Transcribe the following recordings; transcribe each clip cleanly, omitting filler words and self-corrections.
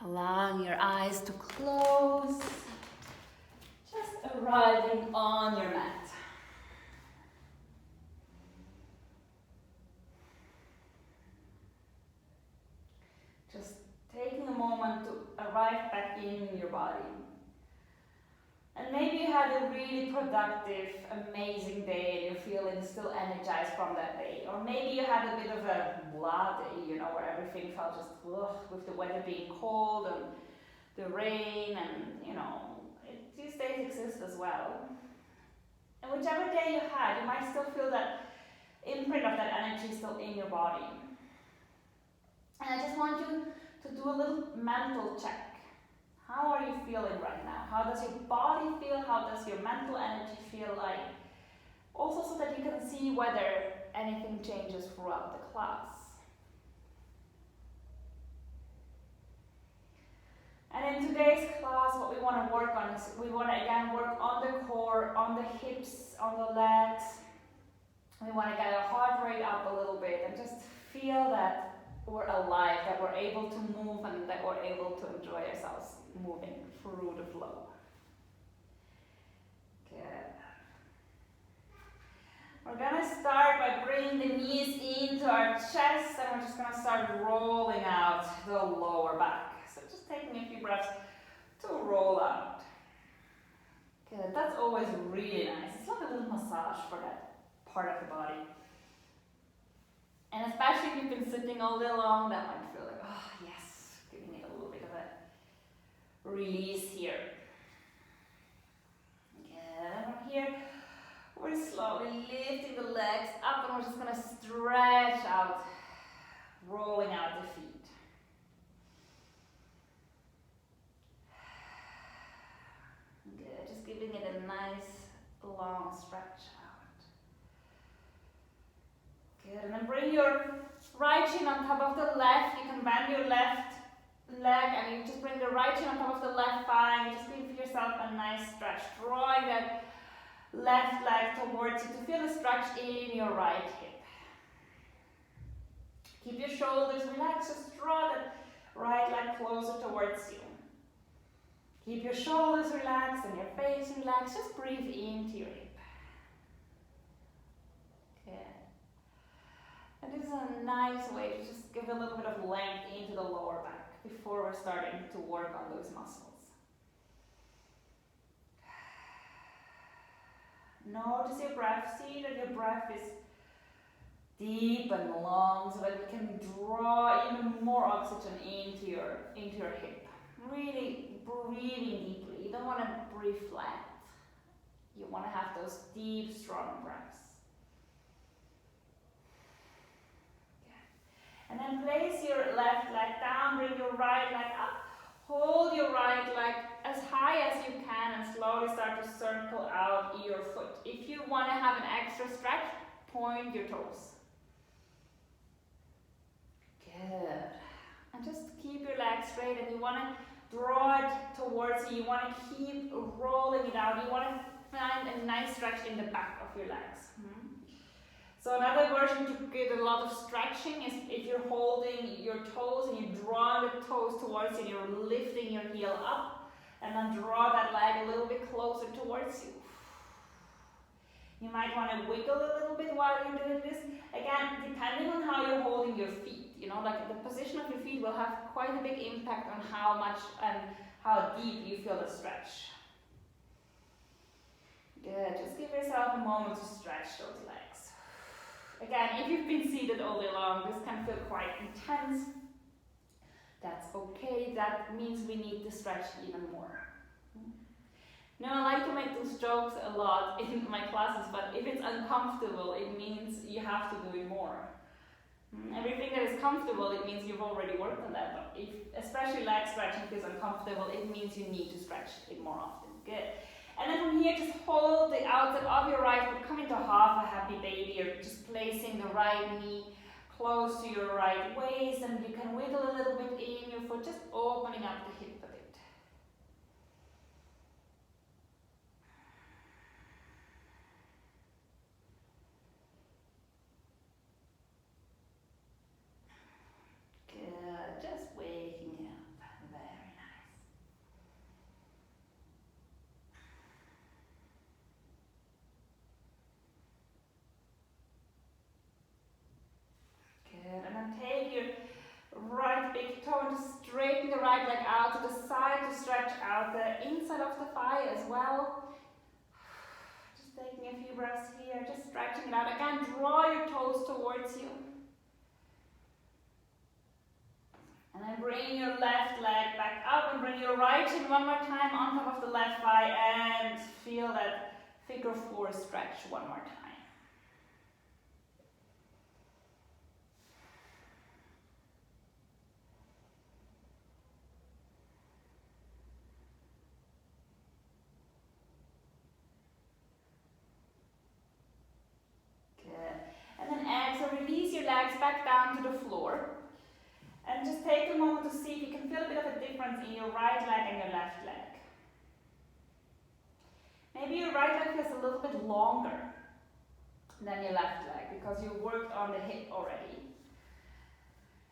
Allowing your eyes to close. Just arriving on your mat. Just taking a moment to arrive back in your body. And maybe you had a really productive, amazing day and you're feeling still energized from that day. Or maybe you had a bit of a blah day, where everything felt just with the weather being cold and the rain and, these days exist as well. And whichever day you had, you might still feel that imprint of that energy still in your body. And I just want you to do a little mental check. How are you feeling right now? How does your body feel? How does your mental energy feel like? Also so that you can see whether anything changes throughout the class. And in today's class, what we want to work on is we want to again work on the core, on the hips, on the legs. We want to get our heart rate up a little bit and just feel that we're alive, that we're able to move and that we're able to enjoy ourselves moving through the flow. Good. We're going to start by bringing the knees into our chest and we're just going to start rolling out the lower back. So just taking a few breaths to roll out. Good. That's always really nice. It's like a little massage for that part of the body. And especially if you've been sitting all day long, that might feel like, oh yes, giving it a little bit of a release here. Good. From here, we're slowly lifting the legs up and we're just going to stretch out, rolling out the feet. Good. Just giving it a nice long stretch out. Good. And then bring your right shin on top of the left. You can bend your left leg and you just bring the right shin on top of the left thigh. Just give yourself a nice stretch. Drawing that left leg towards you to feel a stretch in your right hip. Keep your shoulders relaxed. Just draw that right leg closer towards you. Keep your shoulders relaxed and your face relaxed. Just breathe into your hip. Good. And this is a nice way to just give a little bit of length into the lower back before we're starting to work on those muscles. Notice your breath. See that your breath is deep and long so that you can draw even more oxygen into your hip. Really breathing deeply. You don't want to breathe flat. You want to have those deep, strong breaths. And then place your left leg down, bring your right leg up. Hold your right leg as high as you can and slowly start to circle out your foot. If you want to have an extra stretch, point your toes. Good. And just keep your legs straight and you want to draw it towards you. You want to keep rolling it out. You want to find a nice stretch in the back of your legs. So another version to get a lot of stretching is if you're holding your toes and you draw the toes towards you and you're lifting your heel up and then draw that leg a little bit closer towards you. You might want to wiggle a little bit while you're doing this. Again, depending on how you're holding your feet. Like the position of your feet will have quite a big impact on how much and how deep you feel the stretch. Good. Just give yourself a moment to stretch those legs. Again, if you've been seated all day long, this can feel quite intense. That's okay. That means we need to stretch even more. Now, I like to make those jokes a lot in my classes, but if it's uncomfortable, it means you have to do it more. Everything that is comfortable, it means you've already worked on that. But if especially leg stretching feels uncomfortable, it means you need to stretch it more often. Good. And then from here, just hold the outside of your right foot, come into half a happy baby. You're just placing the right knee close to your right waist, and you can wiggle a little bit in your foot, just opening up the hip a bit. Good, just waking up there. right big toe and just straighten the right leg out to the side to stretch out the inside of the thigh as well. Just taking a few breaths here, just stretching it out. Again, draw your toes towards you. And then bring your left leg back up and bring your right shin one more time on top of the left thigh and feel that figure four stretch one more time. Legs back down to the floor and just take a moment to see if you can feel a bit of a difference in your right leg and your left leg. Maybe your right leg feels a little bit longer than your left leg because you worked on the hip already.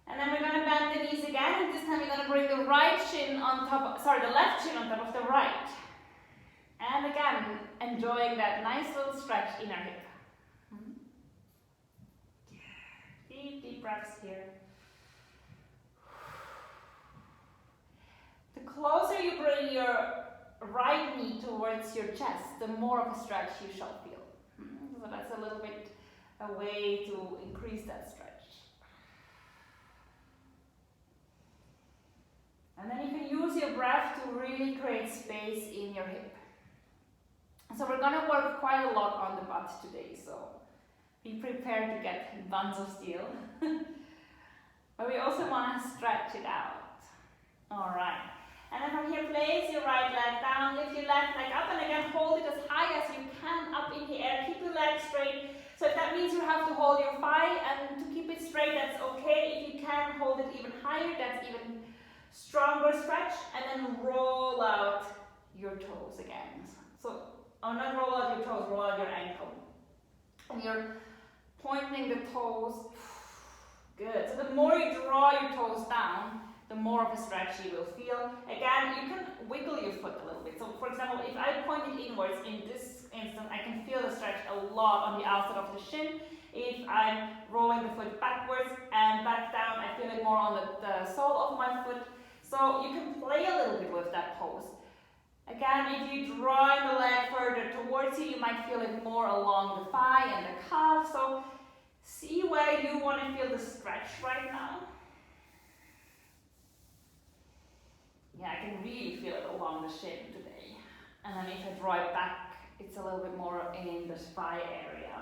And then we're going to bend the knees again, and this time you're going to bring the left shin on top of the right. And again, enjoying that nice little stretch in our hip. Deep breaths here. The closer you bring your right knee towards your chest, the more of a stretch you shall feel. So that's a little bit a way to increase that stretch. And then you can use your breath to really create space in your hip. So we're going to work quite a lot on the butt today, so be prepared to get buns of steel. But we also want to stretch it out. Alright. And then from here, place your right leg down, lift your left leg up, and again hold it as high as you can up in the air. Keep your leg straight. So if that means you have to hold your thigh and to keep it straight, that's okay. If you can hold it even higher, that's even stronger stretch. And then roll out your toes again. So, not roll out your toes, roll out your ankle. And you're pointing the toes. Good. So the more you draw your toes down, the more of a stretch you will feel. Again, you can wiggle your foot a little bit. So for example, if I point it inwards in this instance, I can feel the stretch a lot on the outside of the shin. If I'm rolling the foot backwards and back down, I feel it more on the sole of my foot. So you can play a little bit with that pose. Again, if you draw the leg further towards you, you might feel it more along the thigh and the calf. So see where you want to feel the stretch right now. Yeah, I can really feel it along the shin today. And then if I draw it back, it's a little bit more in the thigh area.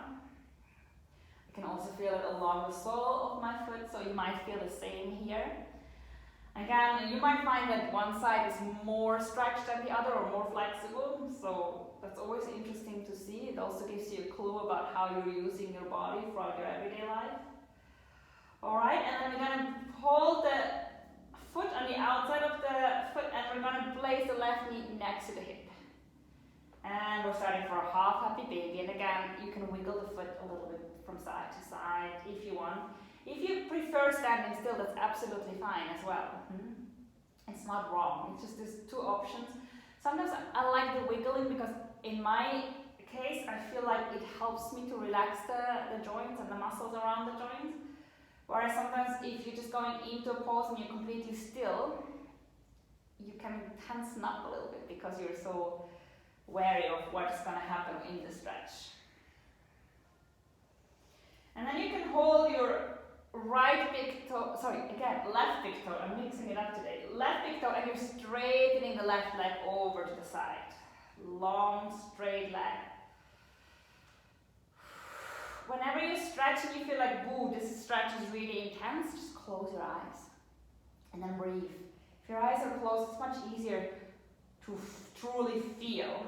I can also feel it along the sole of my foot, so you might feel the same here. Again, you might find that one side is more stretched than the other or more flexible, so that's always interesting to see. It also gives you a clue about how you're using your body throughout your everyday life. Alright, and then we're going to hold the foot on the outside of the foot and we're going to place the left knee next to the hip. And we're starting for a half happy baby, and again, you can wiggle the foot a little bit from side to side if you want. If you prefer standing still, that's absolutely fine as well. It's not wrong, it's just there's two options. Sometimes I like the wiggling because in my case, I feel like it helps me to relax the joints and the muscles around the joints. Whereas sometimes if you're just going into a pose and you're completely still, you can tense up a little bit because you're so wary of what's going to happen in the stretch. And then you can hold your left big toe, I'm mixing it up today. Left big toe, and you're straightening the left leg over to the side. Long, straight leg. Whenever you stretch and you feel like, ooh, this stretch is really intense, just close your eyes. And then breathe. If your eyes are closed, it's much easier to truly feel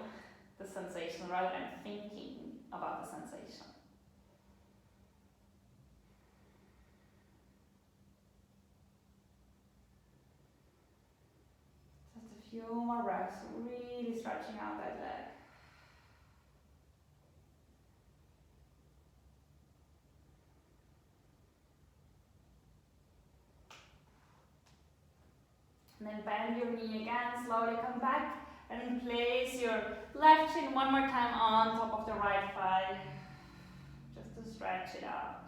the sensation rather than thinking about the sensation. Few more breaths, really stretching out that leg. And then bend your knee again, slowly come back and place your left shin one more time on top of the right thigh, just to stretch it out.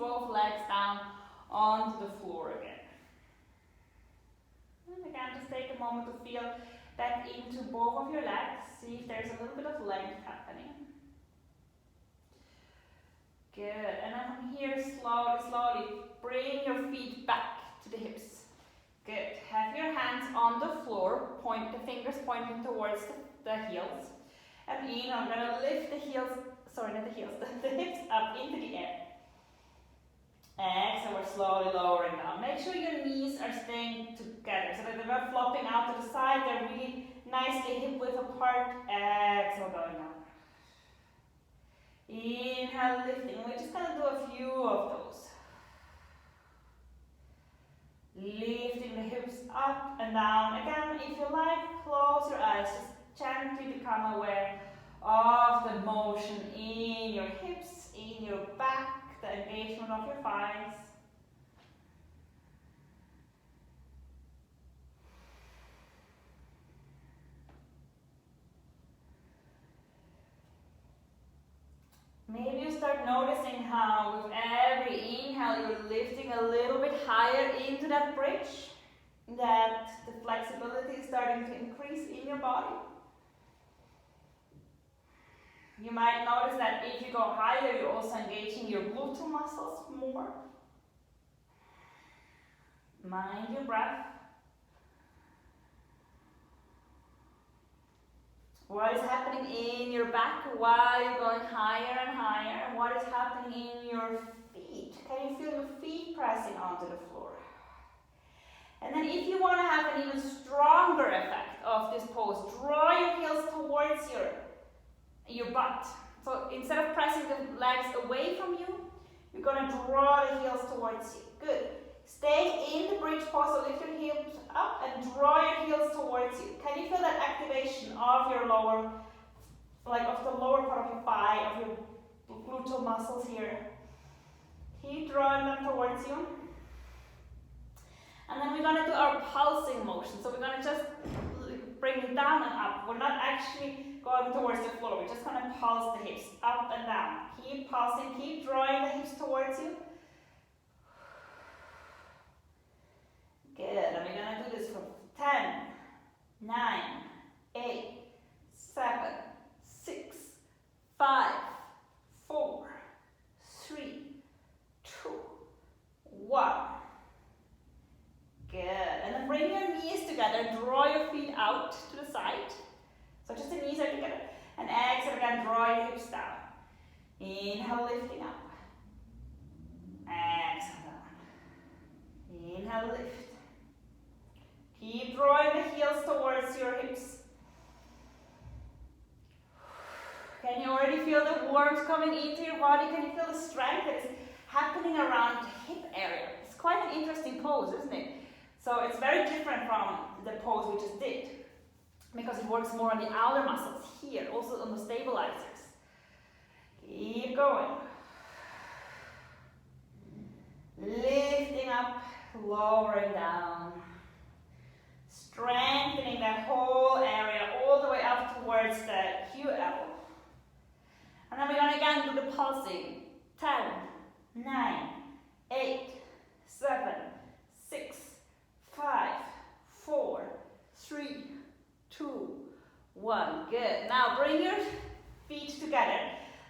both legs down onto the floor again. And again, just take a moment to feel back into both of your legs. See if there's a little bit of length happening. Good. And then from here, slowly bring your feet back to the hips. Good. Have your hands on the floor, point the fingers pointing towards the heels. And in, I'm going to lift the heels, sorry, not the heels, the hips up into the air. Exhale, we're slowly lowering down. Make sure your knees are staying together so that they're not flopping out to the side. They're really nicely hip width apart. Exhale, going down. Inhale, lifting. We're just going to do a few of those. Lifting the hips up and down. Again, if you like, close your eyes. Just gently become aware of the motion in your hips, in your back, the engagement of your thighs. Maybe you start noticing how with every inhale you're lifting a little bit higher into that bridge, that the flexibility is starting to increase in your body. You might notice that if you go higher, you're also engaging your gluteal muscles more. Mind your breath. What is happening in your back while you're going higher and higher? And what is happening in your feet? Can you feel your feet pressing onto the floor? And then if you want to have an even stronger effect of this pose, draw your heels towards your butt. So instead of pressing the legs away from you, you're going to draw the heels towards you. Good. Stay in the bridge pose, so lift your heels up and draw your heels towards you. Can you feel that activation of your lower, like of the lower part of your thigh, of your gluteal muscles here? Keep drawing them towards you. And then we're going to do our pulsing motion. So we're going to just bring it down and up. We're not actually going towards the floor. We're just going to pulse the hips up and down. Keep pulsing, keep drawing the hips towards you. Good, and we're going to do this for 10, 9, 8, 7, 6, 5, 4, 3, 2, 1. Good, and then bring your knees together, draw your feet out to the side. So just the knees are together. And exhale again, draw your hips down. Inhale, lifting up. Exhale down. Inhale, lift. Keep drawing the heels towards your hips. Can you already feel the warmth coming into your body? Can you feel the strength that is happening around the hip area? It's quite an interesting pose, isn't it? So it's very different from the pose we just did, because it works more on the outer muscles here, also on the stabilizers. Keep going. Lifting up, lowering down. Strengthening that whole area all the way up towards the QL. And then we're going to again do the pulsing. 10, 9, 8, 7, 6, 5, 4, 3, 2, 1. Good. Now bring your feet together.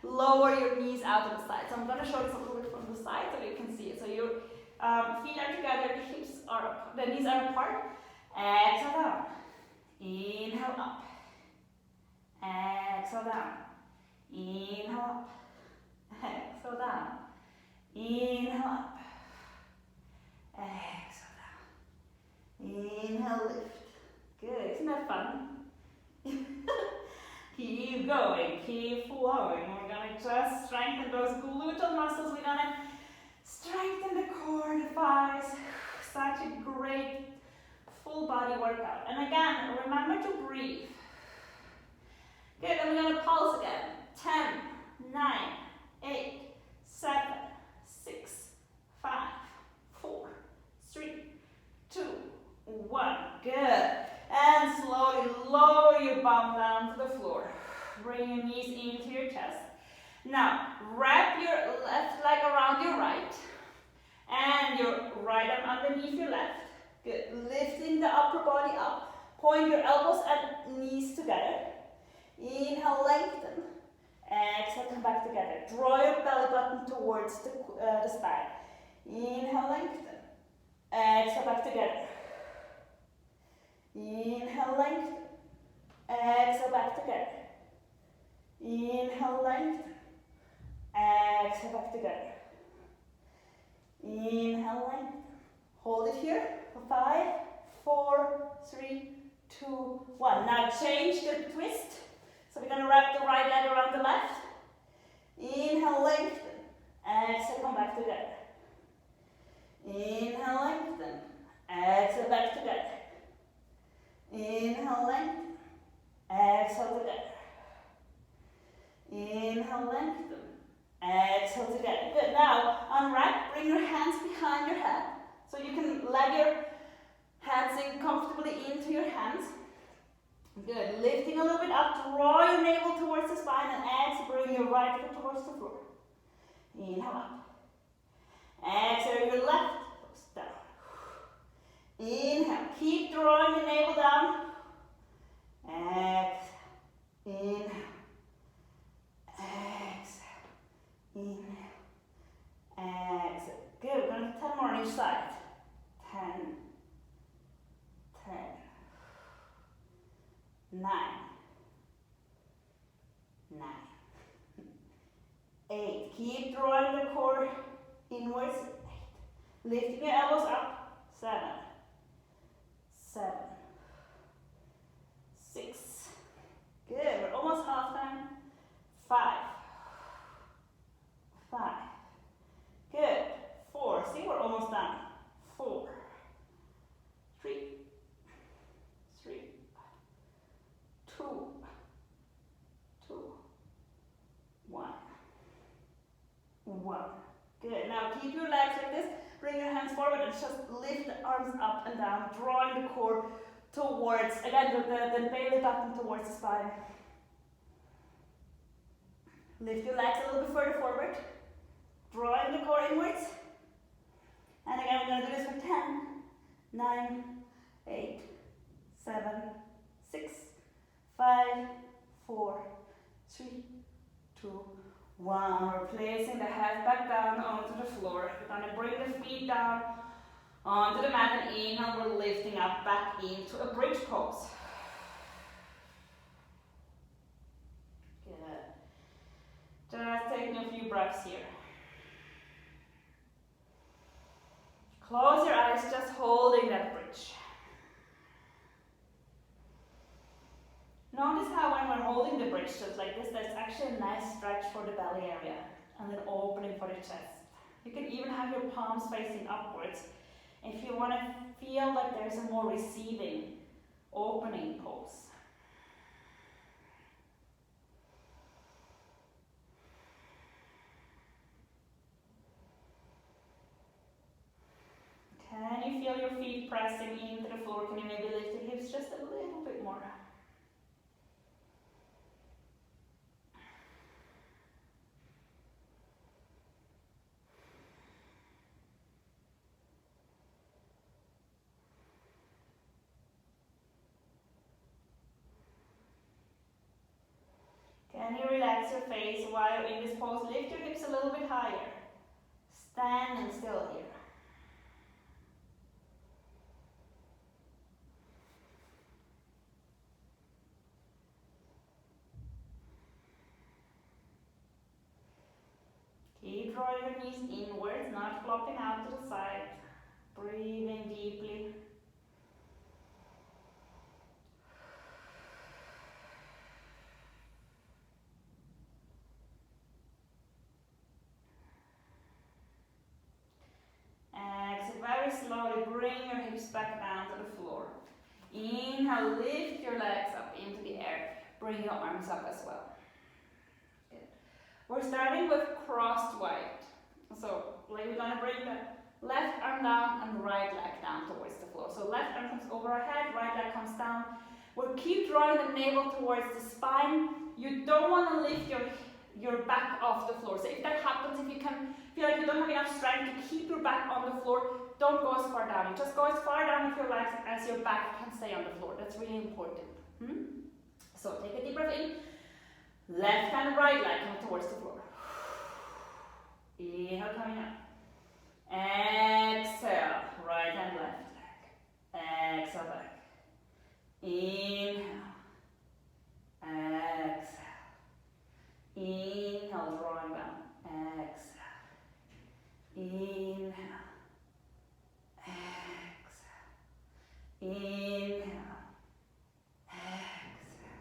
Lower your knees out to the side. So I'm going to show this a little bit from the side so you can see it. So your feet are together, the hips are, the knees are apart. Exhale down. Inhale up. Exhale down. Inhale up. Exhale down. Inhale up. Exhale down. Inhale, lift. Good. Isn't that fun? Keep going. Keep flowing. We're going to just strengthen those gluteal muscles. We're going to strengthen the core, the thighs. Such a great full body workout. And again, remember to breathe. Good, and we're going to pulse again. 10, 9, 8, 7, 6, 5, 4, 3, 2, 1. Good. And slowly lower your bum down to the floor. Bring your knees into your chest. Now, wrap your left leg around your right and your right arm underneath your left. Good. Lifting the upper body up. Point your elbows and knees together. Inhale, lengthen. Exhale, come back together. Draw your belly button towards the spine. Inhale, lengthen. Exhale, back together. Inhale, lengthen. Exhale, back together. Inhale, lengthen. Exhale, back together. Inhale, lengthen. Hold it here for 5, 4, 3, 2, 1. Now change the twist. So we're going to wrap the right leg around the left. Inhale, lengthen. Exhale, come back together. Inhale, lengthen. Exhale, back together. Inhale, lengthen. Exhale, together. Inhale, lengthen. Exhale, together. Good. Now, unwrap. Bring your hands behind your head. So you can leg your hands in comfortably into your hands. Good. Lifting a little bit up. Draw your navel towards the spine and exhale. Bring your right foot towards the floor. Inhale up. Exhale your left foot down. Inhale. Keep drawing your navel down. Exhale. Inhale. Exhale. Inhale. Exhale. Good. We're going to do 10 more on each side. 10. 10. 9. 9. 8. Keep drawing the core inwards. 8. Lifting your elbows up. 7. 7. 6. Good. We're almost half time. 5. 5. Good. 4. See, we're almost done. 4. 3. 3. 2. 2. 1. 1. Good. Now keep your legs like this. Bring your hands forward and just lift the arms up and down, drawing the core towards, again, the belly button towards the spine. Lift your legs a little bit further forward, drawing the core inwards. And again, we're going to do this for 10, 9, 8, 7, 6, 5, 4, 3, 2, 1. We're placing the head back down onto the floor. We're going to bring the feet down onto the mat and inhale. We're lifting up back into a bridge pose. Good. Just taking a few breaths here. Close your eyes, just holding that bridge. Notice how when we're holding the bridge just like this, there's actually a nice stretch for the belly area and an opening for the chest. You can even have your palms facing upwards if you want to feel like there's a more receiving, opening pose. Can you feel your feet pressing into the floor? Can you maybe lift your hips just a little bit more? Can you relax your face while you're in this pose? Lift your hips a little bit higher. Standing still here. Keep drawing your knees inwards, not flopping out to the side. Breathing deeply. Exhale, very slowly bring your hips back down to the floor. Inhale, lift your legs up into the air. Bring your arms up as well. Good. We're starting with crossed white. So we're going to bring the left arm down and right leg down towards the floor. So left arm comes over our head, right leg comes down. We'll keep drawing the navel towards the spine. You don't want to lift your your back off the floor. So if that happens, if you can feel like you don't have enough strength to keep your back on the floor, don't go as far down. You just go as far down with your legs as your back can stay on the floor. That's really important. So take a deep breath in. Left and right leg come towards the floor. Inhale, coming up. Exhale, right and left leg. Exhale back. Inhale. Exhale. Inhale, drawing down. Exhale. Inhale. Exhale. Inhale. Exhale.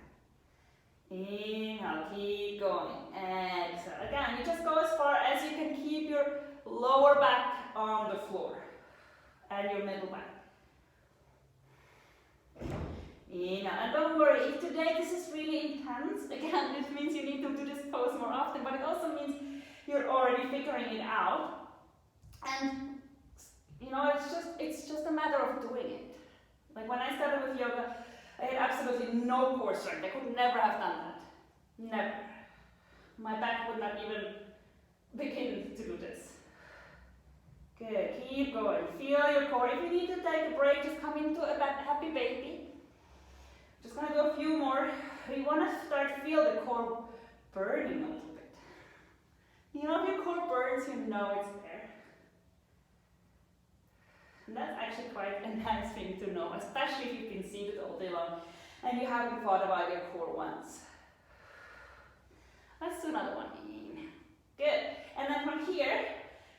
Inhale, keep going. Exhale. Again, you just go as far as you can keep your lower back on the floor and your middle back. Inhale. And don't worry, if today this is really intense, again, it means you need to do this pose more often, but it also means you're already figuring it out. And you know, it's just a matter of doing it. Like when I started with yoga, I had absolutely no core strength. I could never have done that. Never. My back would not even begin to do this. Good, keep going. Feel your core. If you need to take a break, just come into a happy baby. Just gonna do a few more. We want to start to feel the core burning a little bit. You know, if your core burns, you know it's there. And that's actually quite a nice thing to know, especially if you've been seated all day long and you haven't thought about your core once. Let's do another one. Good. And then from here,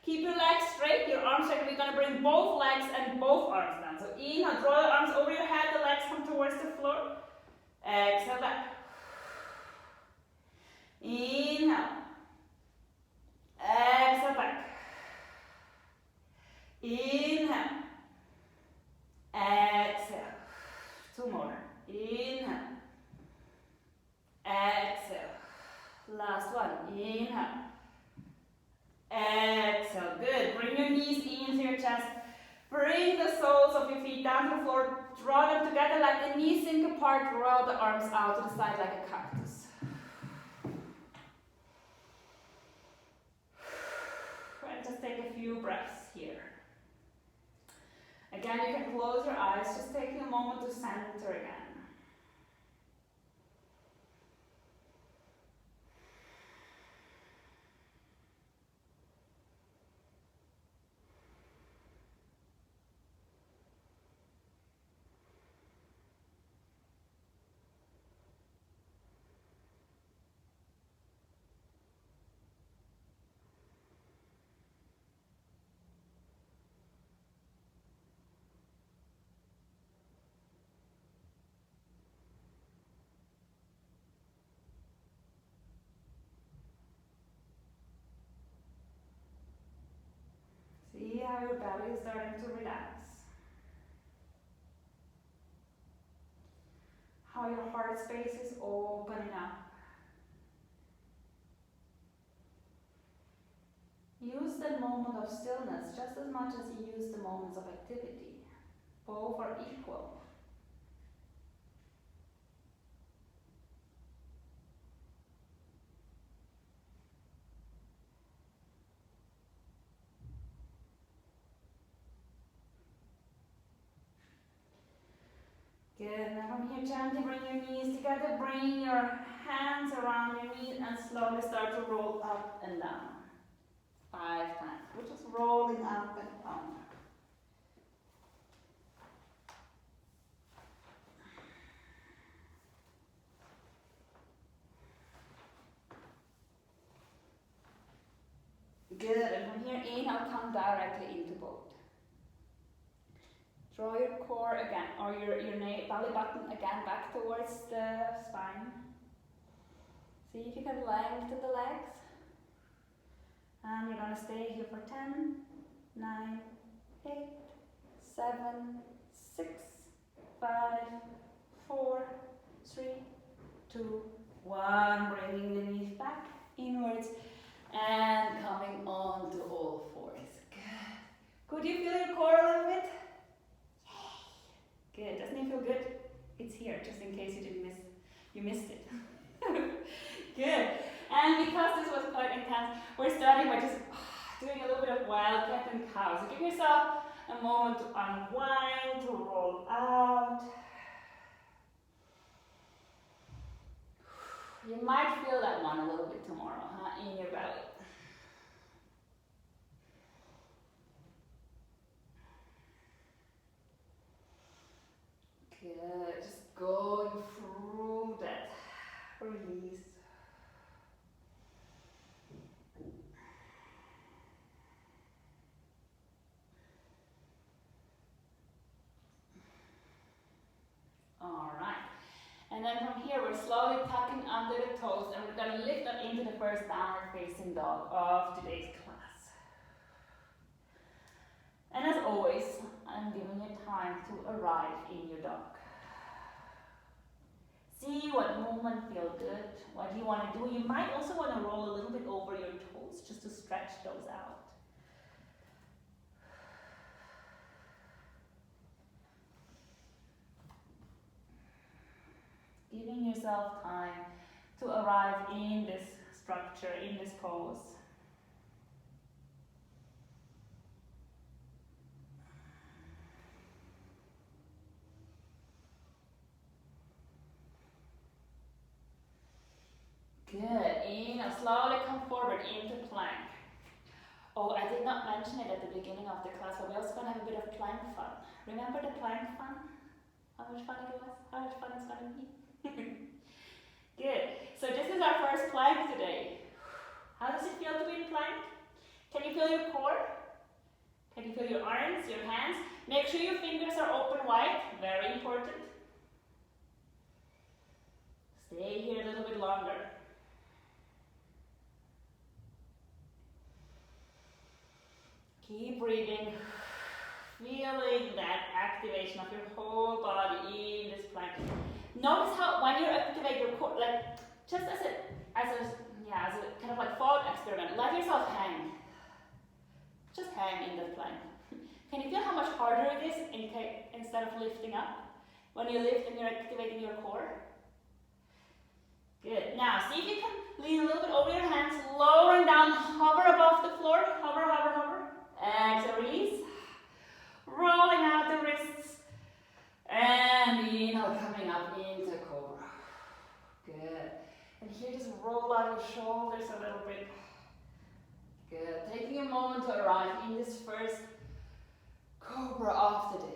keep your legs straight, your arms straight. We're going to bring both legs and both arms down. So inhale, draw your arms over your head, the legs come towards the floor. Exhale back. Inhale. Exhale back. Inhale. Exhale. Two more. Inhale. Exhale. Last one. Inhale. Exhale. Good. Bring your knees into your chest. Bring the soles of your feet down to the floor. Draw them together, let the knees sink apart. Roll the arms out to the side like a cactus. And just take a few breaths here. Again, you can close your eyes, just taking a moment to center again. See how your belly is starting to relax. How your heart space is opening up. Use the moment of stillness just as much as you use the moments of activity. Both are equal. Good, now from here gently bring your knees together, bring your hands around your knees and slowly start to roll up and down. 5 times. We're just rolling up and down. Good, and from here inhale, come directly into boat. Draw your core again, or your belly button again back towards the spine. See if you can lengthen the legs. And you're going to stay here for 10, 9, 8, 7, 6, 5, 4, 3, 2, 1. Bringing the knees back inwards and coming on to all fours. Good. Could you feel your core a little bit? Good. Doesn't it feel good? It's here, just in case you missed it. Good. And because bit of wildcat and cow. So give yourself a moment to unwind, to roll out. You might feel that one a little bit tomorrow, huh? In your belly. Good, just going through that release. Alright, and then from here we're slowly tucking under the toes and we're going to lift up into the first downward facing dog of today's class. And as always, I'm giving you time to arrive in your dog. See what movement feels good, what do you want to do. You might also want to roll a little bit over your toes just to stretch those out. Giving yourself time to arrive in this structure, in this pose. Good. Inhale, slowly come forward into plank. Oh, I did not mention it at the beginning of the class, but we're also going to have a bit of plank fun. Remember the plank fun? How much fun it was? How much fun it's going to be? Good. So this is our first plank today. How does it feel to be in plank? Can you feel your core? Can you feel your arms, your hands? Make sure your fingers are open wide. Very important. Stay here a little bit longer. Keep breathing. Feeling that activation of your whole body in this plank. Notice how when you activate your core, like just as a kind of like thought experiment, let yourself hang. Just hang in the plank. Can you feel how much harder it is instead of lifting up? When you lift and you're activating your core? Good. Now see if you can lean a little bit over your hands, lowering down, hover above the floor, hover, hover, hover. Exhale, release. Rolling out the wrists. And inhale, coming up into cobra. Good. And here just roll out your shoulders a little bit. Good. Taking a moment to arrive in this first cobra of the day.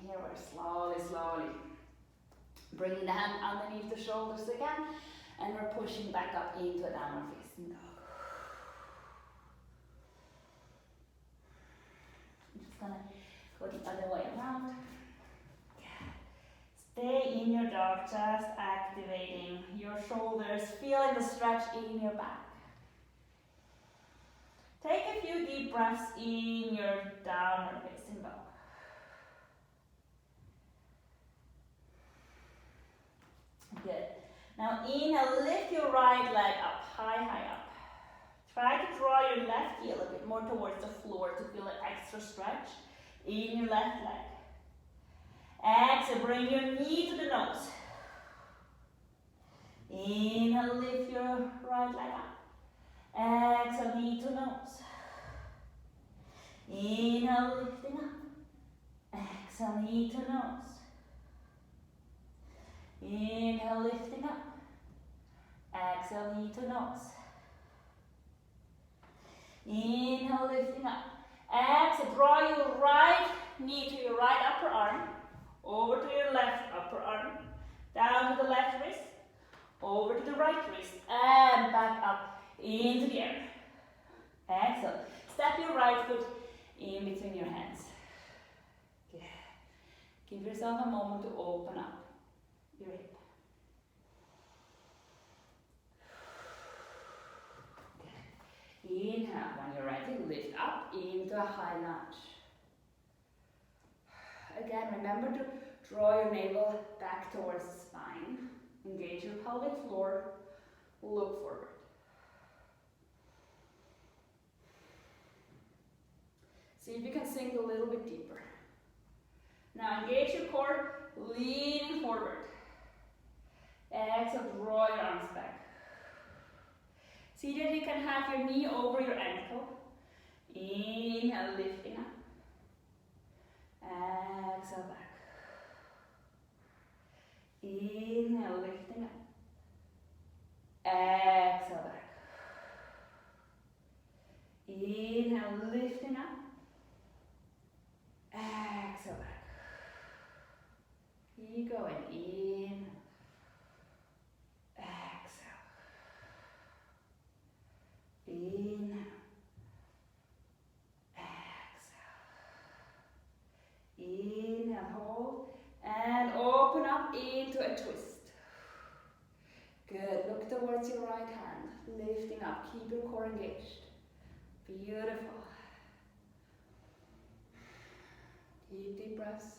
Here we're slowly bringing the hand underneath the shoulders again, and we're pushing back up into a downward facing dog. I'm just gonna go the other way around. Stay in your dog, just activating your shoulders, feeling the stretch in your back. Take a few deep breaths in your downward facing dog. Good. Now inhale, lift your right leg up, high, high up. Try to draw your left heel a bit more towards the floor to feel an extra stretch in your left leg. Exhale, bring your knee to the nose. Inhale, lift your right leg up. Exhale, knee to nose. Inhale, lifting up. Exhale, knee to nose. Inhale, lifting up. Exhale, knee to nose. Inhale, lifting up. Exhale, draw your right knee to your right upper arm, over to your left upper arm, down to the left wrist, over to the right wrist, and back up into the air. Exhale. Step your right foot in between your hands. Good. Give yourself a moment to open up your hip. Good. Inhale, when you're ready, lift up into a high lunge. Again, remember to draw your navel back towards the spine. Engage your pelvic floor. Look forward. See if you can sink a little bit deeper. Now engage your core, leaning forward. Exhale, draw your arms back. See that you can have your knee over your ankle. Inhale, lifting up. Exhale, back. Inhale, lifting up. Exhale, back. Inhale, lifting up. Exhale, back. Keep going. Inhale. Exhale. Inhale. Exhale. Inhale, hold. And open up into a twist. Good. Look towards your right hand. Lifting up. Keep your core engaged. Beautiful. Deep breaths.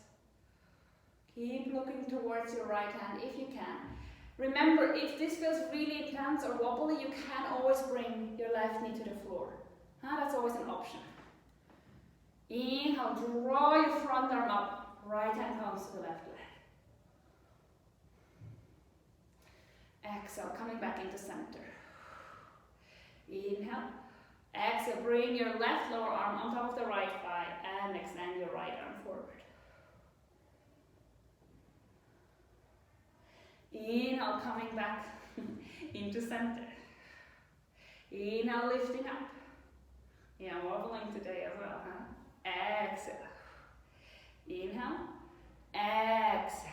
Keep looking towards your right hand if you can. Remember, if this feels really intense or wobbly, you can always bring your left knee to the floor. That's always an option. Inhale, draw your front arm up. Right hand comes to the left leg. Exhale, coming back into center. Inhale. Exhale, bring your left lower arm on top of the right thigh and extend your right arm forward. Inhale, coming back into center. Inhale, lifting up. Yeah, wobbling today as well, huh? Exhale. Inhale. Exhale.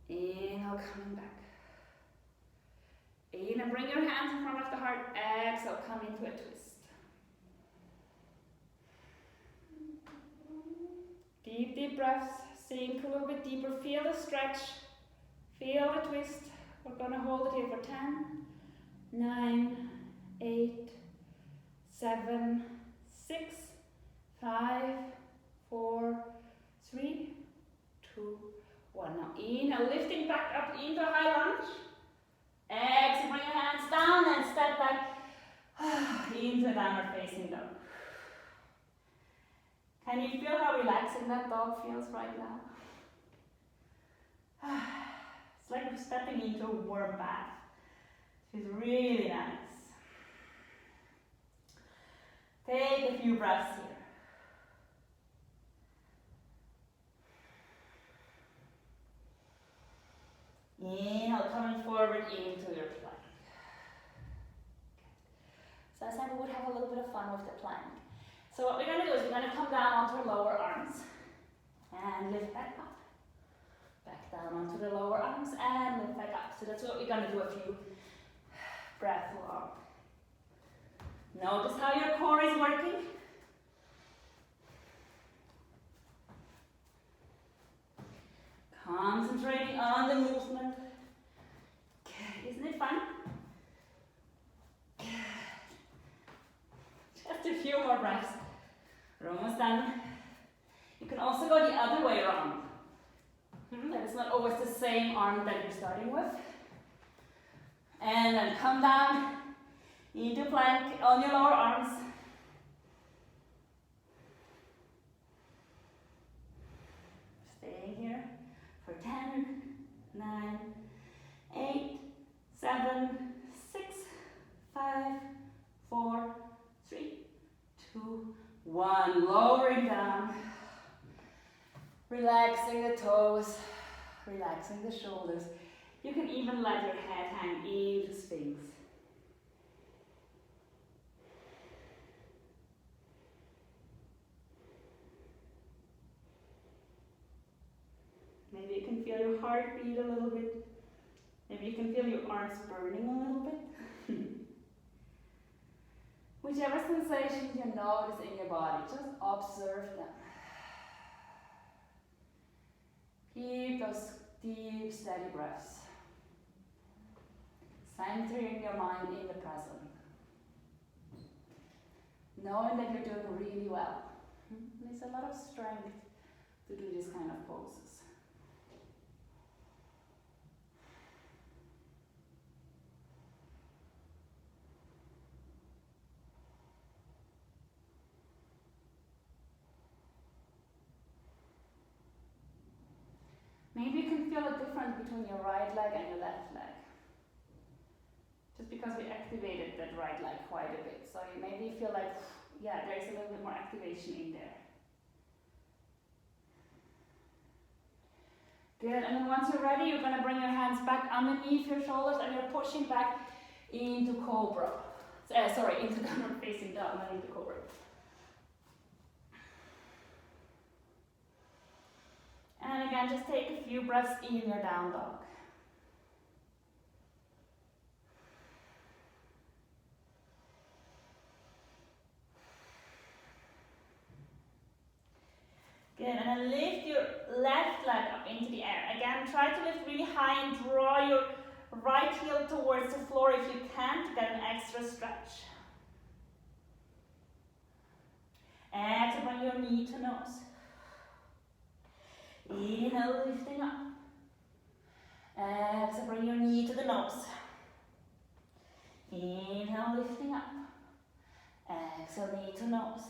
Inhale, coming back. Inhale, bring your hands in front of the heart. Exhale, come into a twist. Deep breaths. Sink a little bit deeper. Feel the stretch. Feel the twist. We're going to hold it here for 10, 9, 8, 7, 6, 5, 4, 3, 2, 1. Now inhale, lifting back up into high lunge. Exhale, bring your hands down and step back into downward facing dog. Can you feel how relaxing that dog feels right now? It's like we're stepping into a warm bath. It's really nice. Take a few breaths here. Inhale, coming forward into your plank. So I said we would have a little bit of fun with the plank. So what we're going to do is we're going to come down onto our lower arms and lift back up. Back down onto the lower arms and lift back up. So that's what we're going to do a few breaths long. Notice how your core is working. Concentrating on the movement. Good. Isn't it fun? Good. Just a few more breaths. We're almost done. You can also go the other way around. That is not always the same arm that you're starting with. And then come down into plank on your lower arms. Staying here for 10, 9, 8, 7, 6, 5, 4, 3, 2, 1. Lowering down. Relaxing the toes. Relaxing the shoulders. You can even let your head hang into Sphinx. Maybe you can feel your heart beat a little bit. Maybe you can feel your arms burning a little bit. Whichever sensation you notice in your body, just observe them. Keep those deep, steady breaths. Centering your mind in the present. Knowing that you're doing really well. There's a lot of strength to do this kind of poses. between your right leg and your left leg. Just because we activated that right leg quite a bit. So you maybe feel like, yeah, there's a little bit more activation in there. Good, and then once you're ready, you're going to bring your hands back underneath your shoulders and you're pushing back into cobra. Into downward facing dog, not into cobra. And again, just take a few breaths in your down dog. Good, and then lift your left leg up into the air. Again, try to lift really high and draw your right heel towards the floor if you can to get an extra stretch. Exhale, bring your knee to nose. Inhale, lifting up. Exhale, bring your knee to the nose. Inhale, lifting up. Exhale, knee to nose.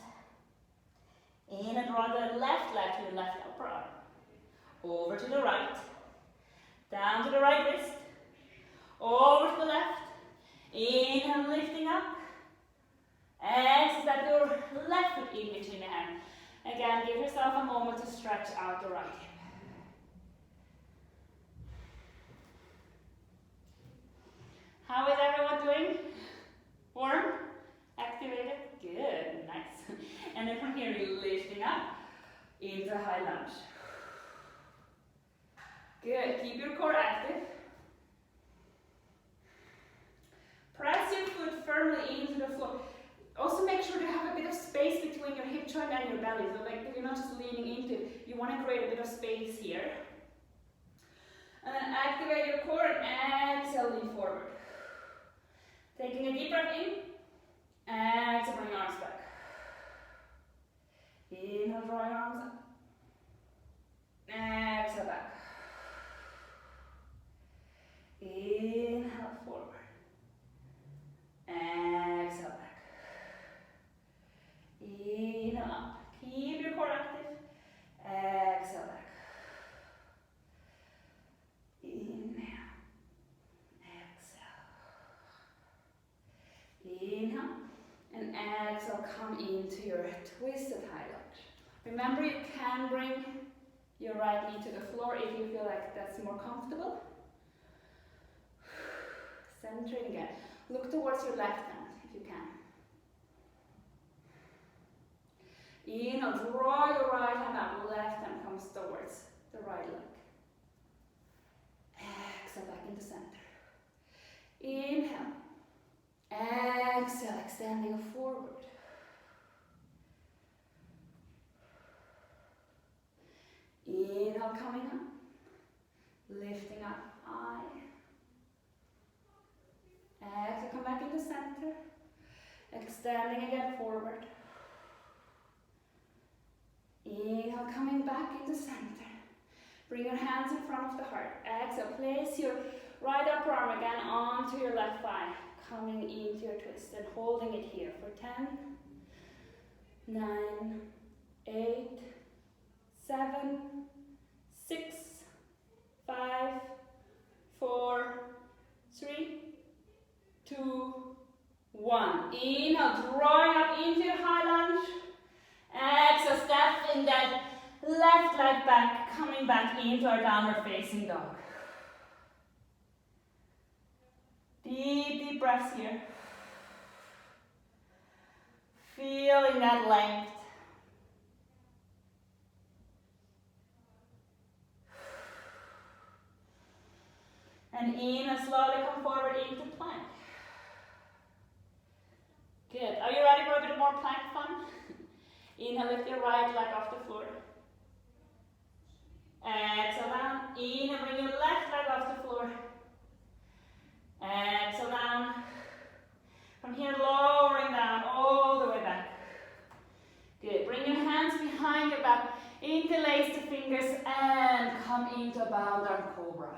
Inhale, draw the left leg to the left upper arm. Over to the right. Down to the right wrist. Over to the left. Inhale, lifting up. Exhale, step your left foot in between the hands. Again, give yourself a moment to stretch out the right hip. How is everyone doing? Warm? Activated? Good, nice. And then from here, you're lifting up into high lunge. Good, keep your core active. Press your foot firmly into the floor. Also make sure to have a bit of space between your hip joint and your belly. So like you're not just leaning into it. You want to create a bit of space here. And then activate your core and exhale, lean forward. Taking a deep breath in. Exhale, bring your arms back. Inhale, draw your arms up. Exhale, back. Inhale, forward. Exhale, back. Inhale, up. Keep your core active. Exhale, back. Inhale. Exhale. Inhale. And exhale, come into your twisted high lunge. Remember, you can bring your right knee to the floor if you feel like that's more comfortable. Centering again. Look towards your left hand if you can. Inhale, draw your right hand up, left hand comes towards the right leg. Exhale, back into center. Inhale. Exhale, extending forward. Inhale, coming up. Lifting up high. Exhale, come back into center. Extending again forward. Inhale, coming back into center. Bring your hands in front of the heart. Exhale, place your right upper arm again onto your left thigh. Coming into your twist and holding it here for 10, 9, 8, 7, 6, 5, 4, 3, 2, 1. Inhale, drawing up into your high lunge. Exhale, step in that left leg back, coming back into our downward facing dog. Deep breaths here. Feeling that length. And inhale, slowly come forward into plank. Good. Are you ready for a bit more plank fun? Inhale, lift your right leg off the floor. Exhale down. Inhale, bring your left leg off the floor. Exhale down. From here, lowering down all the way back. Good. Bring your hands behind your back. Interlace the fingers and come into a bow down cobra.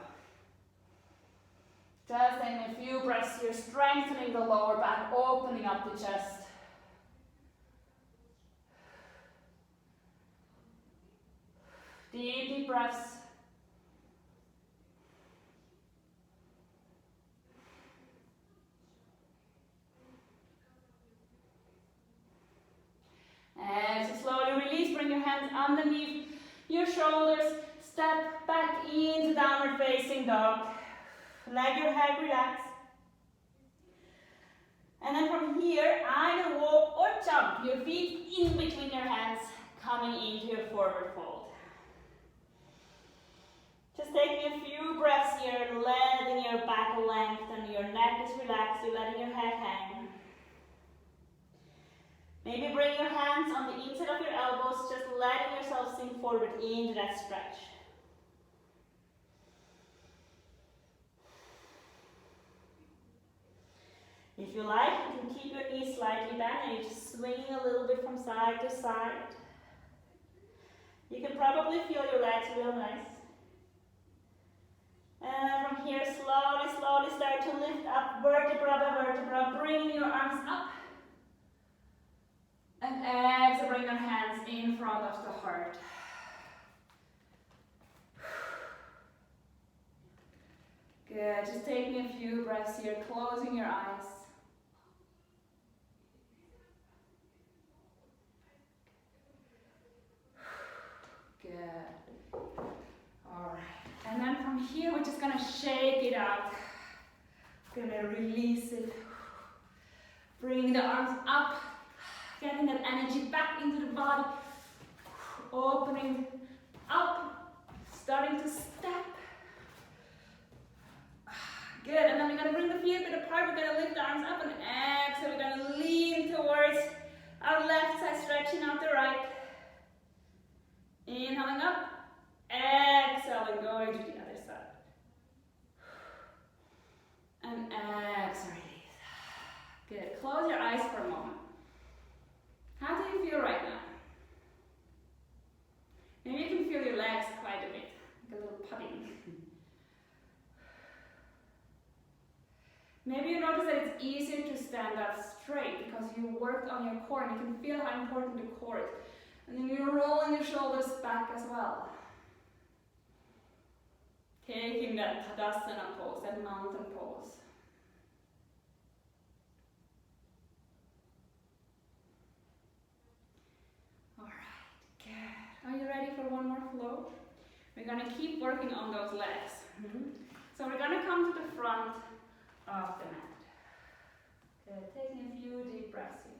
Just in a few breaths here, strengthening the lower back, opening up the chest. Deep breaths. your hands underneath your shoulders. Step back into downward facing dog. Let your head relax. And then from here, either walk or jump your feet in between your hands, coming into your forward fold. Just taking a few breaths here, letting your back lengthen, your neck is relaxed, you're letting your head hang. Maybe bring your hands on the inside of your elbows, just letting yourself sink forward into that stretch. If you like, you can keep your knees slightly bent and you're just swinging a little bit from side to side. You can probably feel your legs real nice. And from here, slowly, slowly start to lift up vertebra by vertebra, bringing your arms up. And exhale, bring your hands in front of the heart. Good, just taking a few breaths here, closing your eyes. Good. Alright. And then from here, we're just gonna shake it out. Gonna release it. Bring the arms up. Getting that energy back into the body. Opening up. Starting to step. Good. And then we're gonna bring the feet a bit apart. We're gonna lift the arms up and exhale. We're gonna lean towards our left side, stretching out the right. Inhaling up, exhaling, going to the other side. And exhale, release. Good. Close your eyes for a moment. How do you feel right now? Maybe you can feel your legs quite a bit, like a little pudding. Maybe you notice that it's easier to stand up straight because you worked on your core and you can feel how important the core is. And then you're rolling your shoulders back as well. Taking that Tadasana pose, that mountain pose. Alright, good. Are you ready for one more flow? We're going to keep working on those legs. So we're going to come to the front of the mat. Good, taking a few deep breaths here.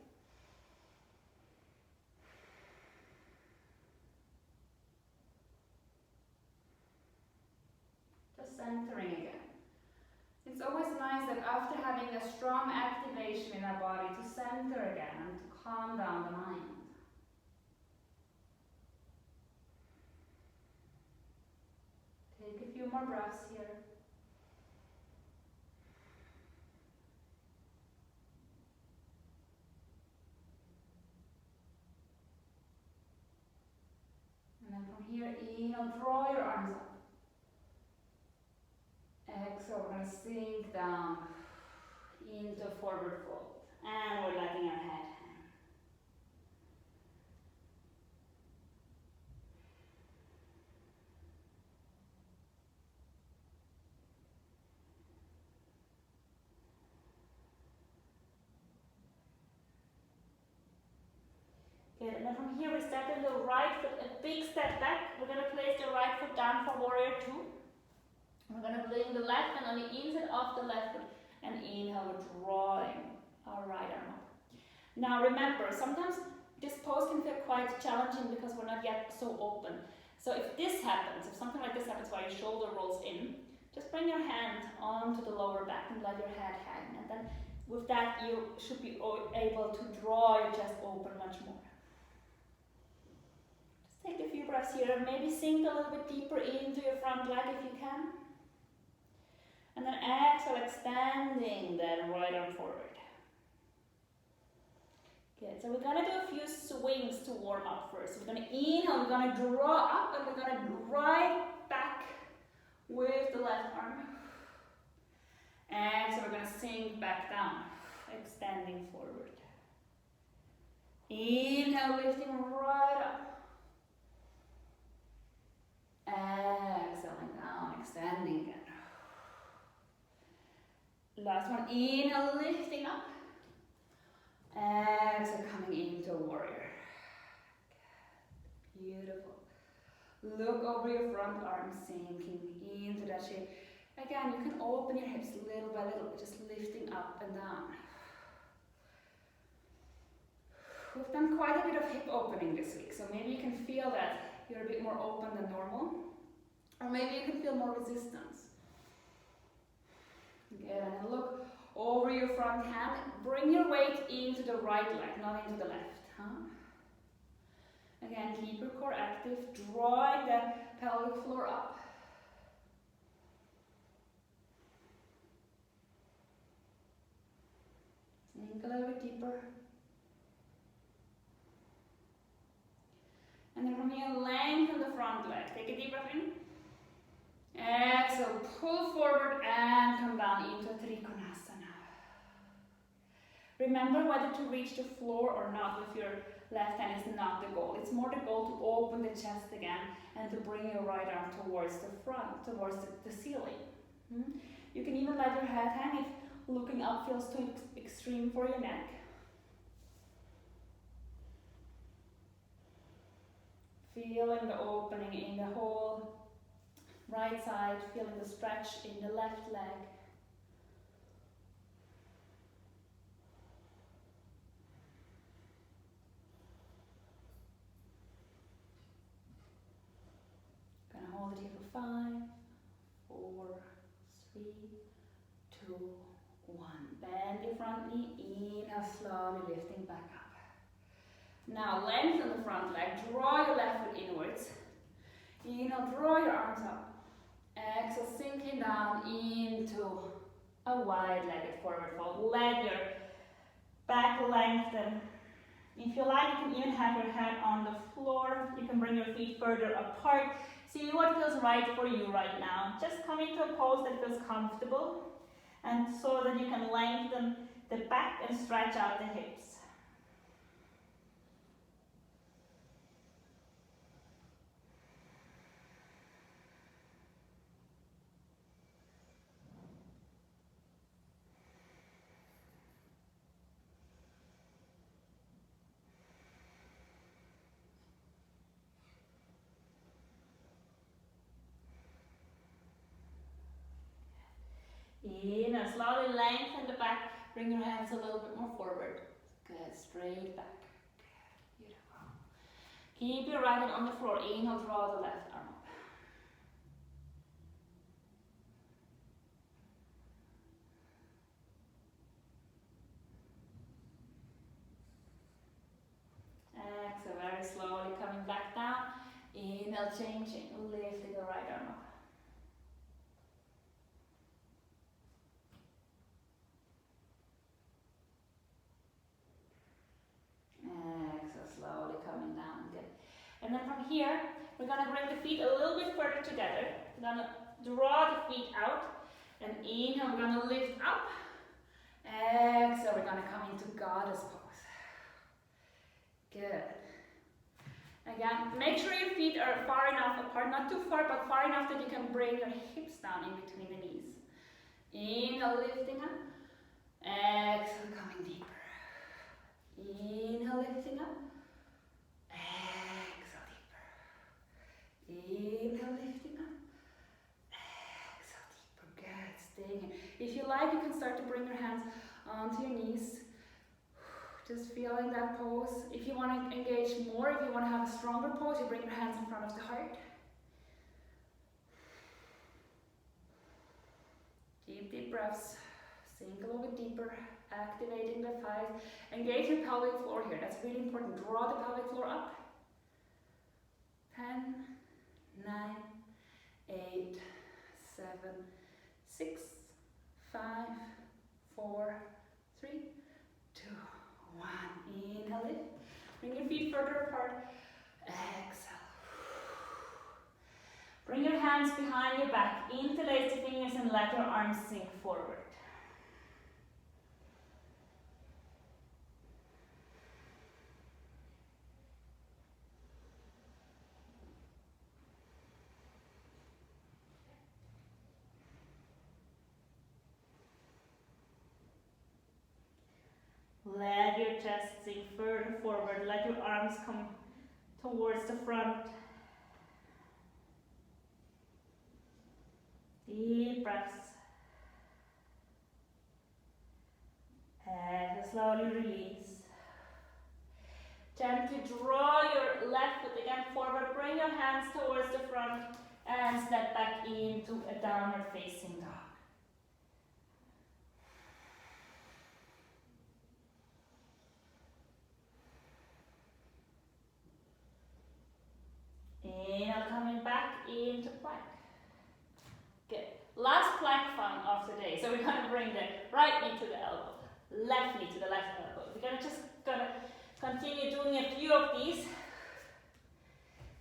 Centering again. It's always nice that after having a strong activation in our body to center again and to calm down the mind. Take a few more breaths here. And then from here, inhale, draw your arms up. Exhale, we're going to sink down into forward fold. And we're letting our head hang. Good, and then from here we step in the right foot, a big step back. We're going to place the right foot down for warrior two. We're going to bring the left hand on the inside of the left foot and inhale, we're drawing our right arm up. Now remember, sometimes this pose can feel quite challenging because we're not yet so open. So if this happens, if something like this happens while your shoulder rolls in, just bring your hand onto the lower back and let your head hang. And then with that, you should be able to draw your chest open much more. Just take a few breaths here and maybe sink a little bit deeper into your front leg if you can. And then exhale, extending that right arm forward. Good, so we're going to do a few swings to warm up first. We're going to inhale, we're going to draw up, and we're going to right back with the left arm. Exhale, we're going to sink back down, extending forward. Inhale, lifting right up. Exhaling down, extending again. Last one, inhale, lifting up. Exhale, coming into warrior. Beautiful. Look over your front arm, sinking into that shape. Again, you can open your hips little by little, just lifting up and down. We've done quite a bit of hip opening this week, so maybe you can feel that you're a bit more open than normal. Or maybe you can feel more resistance. Good, and look over your front hand. Bring your weight into the right leg, not into the left. Again, keep your core active, drawing the pelvic floor up. Sink a little bit deeper. And then from here, lengthen the front leg. Take a deep breath in. Exhale, pull forward and come down into Trikonasana. Remember whether to reach the floor or not with your left hand is not the goal. It's more the goal to open the chest again and to bring your right arm towards the front, towards the ceiling. You can even let your head hang if looking up feels too extreme for your neck. Feeling the opening in the whole right side, feeling the stretch in the left leg. Gonna hold it here for 5, 4, 3, 2, 1. Bend your front knee, inhale, slowly lifting back up. Now lengthen the front leg, draw your left foot inwards. Inhale, draw your arms up. Exhale, sinking down into a wide-legged forward fold. Let your back lengthen. If you like, you can even have your head on the floor. You can bring your feet further apart. See what feels right for you right now. Just come into a pose that feels comfortable, and so that you can lengthen the back and stretch out the hips. Inhale, slowly lengthen the back, bring your hands a little bit more forward. Good, straight back. Good, beautiful. Keep your right hand on the floor. Inhale, draw the left arm up. Exhale, very slowly coming back down. Inhale, changing, lifting the right arm up. Exhale, slowly coming down. Good. And then from here, we're going to bring the feet a little bit further together. We're going to draw the feet out. And inhale, we're going to lift up. Exhale, we're going to come into goddess pose. Good. Again, make sure your feet are far enough apart, not too far, but far enough that you can bring your hips down in between the knees. Inhale, lifting up. Exhale, coming deeper. Inhale, lifting up. Exhale, deeper. Inhale, lifting up. Exhale, deeper. Good. Staying here. If you like, you can start to bring your hands onto your knees. Just feeling that pose. If you want to engage more, if you want to have a stronger pose, you bring your hands in front of the heart. Deep breaths. Sink a little bit deeper. Activating the thighs. Engage your pelvic floor here. That's really important. Draw the pelvic floor up. 10, 9, 8, 7, 6, 5, 4, 3, 2, 1. Inhale, lift. Bring your feet further apart. Exhale. Bring your hands behind your back. Interlace the fingers and let your arms sink forward. Let your chest sink further forward. Let your arms come towards the front. Deep breaths. And slowly release. Gently draw your left foot again forward. Bring your hands towards the front and step back into a downward facing dog. Inhale, coming back into plank. Good. Last plank fun of the day. So we're going to bring the right knee to the elbow, left knee to the left elbow. We're going to continue doing a few of these.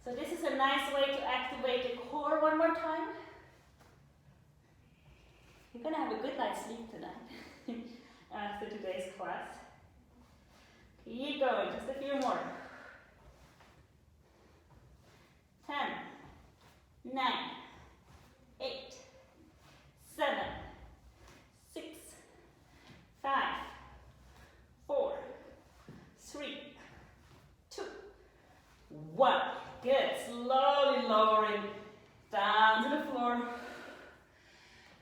So this is a nice way to activate the core one more time. You're going to have a good night's sleep tonight after today's class. Keep going, just a few more. 10, 9, 8, 7, 6, 5, 4, 3, 2, 1. Good. Slowly lowering down to the floor.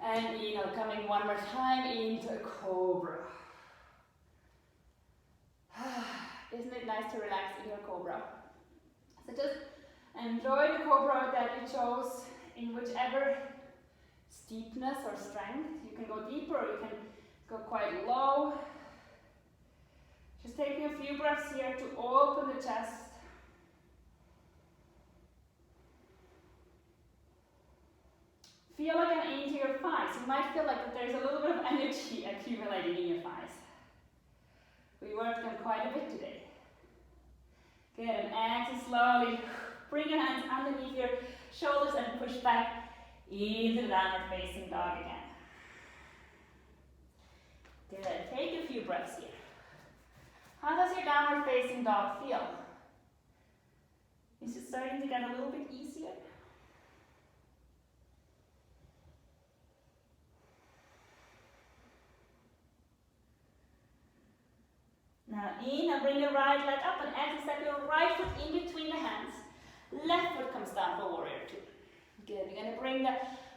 And coming one more time into a cobra. Isn't it nice to relax in your cobra? So just enjoy the cobra that you chose in whichever steepness or strength. You can go deeper or you can go quite low. Just taking a few breaths here to open the chest. Feel again into your thighs. You might feel like there's a little bit of energy accumulating in your thighs. We worked them quite a bit today. Good, and exhale slowly. Bring your hands underneath your shoulders and push back into the downward facing dog again. Good, take a few breaths here. How does your downward facing dog feel? Is it starting to get a little bit easier? Now inhale, bring your right leg up and exhale, step your right foot in between the hands. Left foot comes down for warrior two. Good, you're going to bring the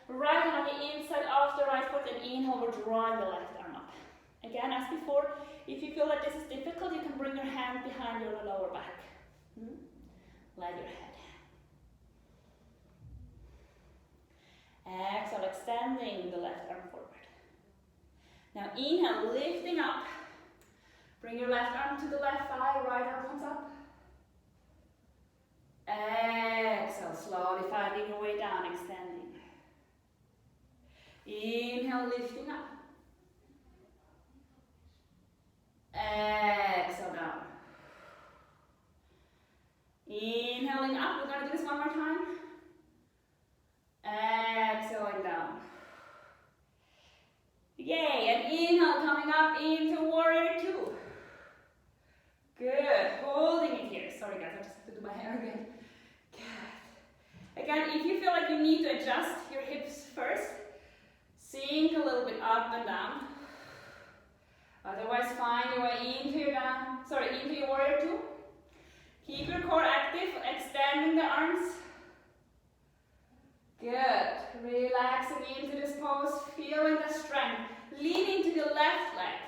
right hand on the inside of the right foot and inhale, we're drawing the left arm up. Again, as before, if you feel that this is difficult, you can bring your hand behind your lower back. Let your head. Exhale, extending the left arm forward. Now inhale, lifting up. Bring your left arm to the left thigh, right arm comes up. Exhale, slowly finding your way down, extending. Inhale, lifting up. Exhale, down. Inhaling up, we're going to do this one more time. Exhaling down. Yay, and inhale, coming up into warrior two. Good, holding it here. Sorry guys, I just have to do my hair again. Good. Again, if you feel like you need to adjust your hips first, sink a little bit up and down. Otherwise, find your way into your warrior two. Keep your core active, extending the arms. Good. Relaxing into this pose, feeling the strength. Leaning to the left leg.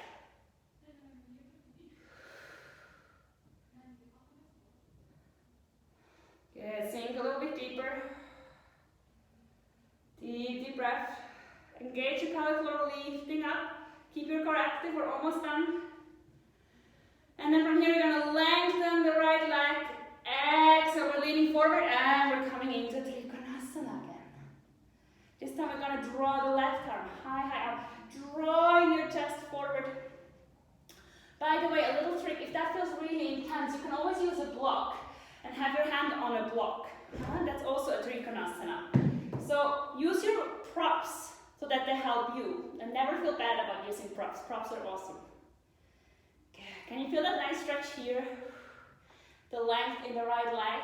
Good. Sink a little bit deeper. Deep breath. Engage your pelvic floor, lifting up. Keep your core active, we're almost done. And then from here, we're going to lengthen the right leg. Exhale, we're leaning forward and we're coming into Trikonasana again. This time we're going to draw the left arm, high arm, drawing your chest forward. By the way, a little trick, if that feels really intense, you can always use a block and have your hand on a block. That's also a Trikonasana. So use your props so that they help you. And never feel bad about using props. Props are awesome. Can you feel that nice stretch here? The length in the right leg.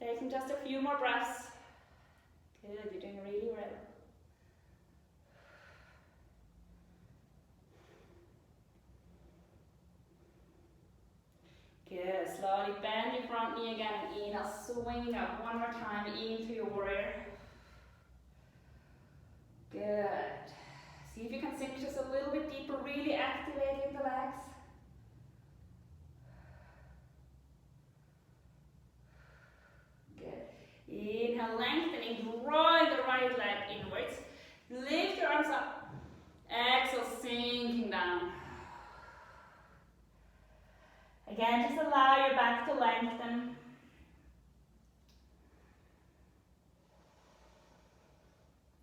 Taking just a few more breaths. Good, you're doing really well. Good, slowly bend your front knee again and inhale, swing up one more time into your warrior. Good. See if you can sink just a little bit deeper, really activating the legs. Good. Inhale, lengthening, drawing the right leg inwards. Lift your arms up. Exhale, sinking down. Again, just allow your back to lengthen.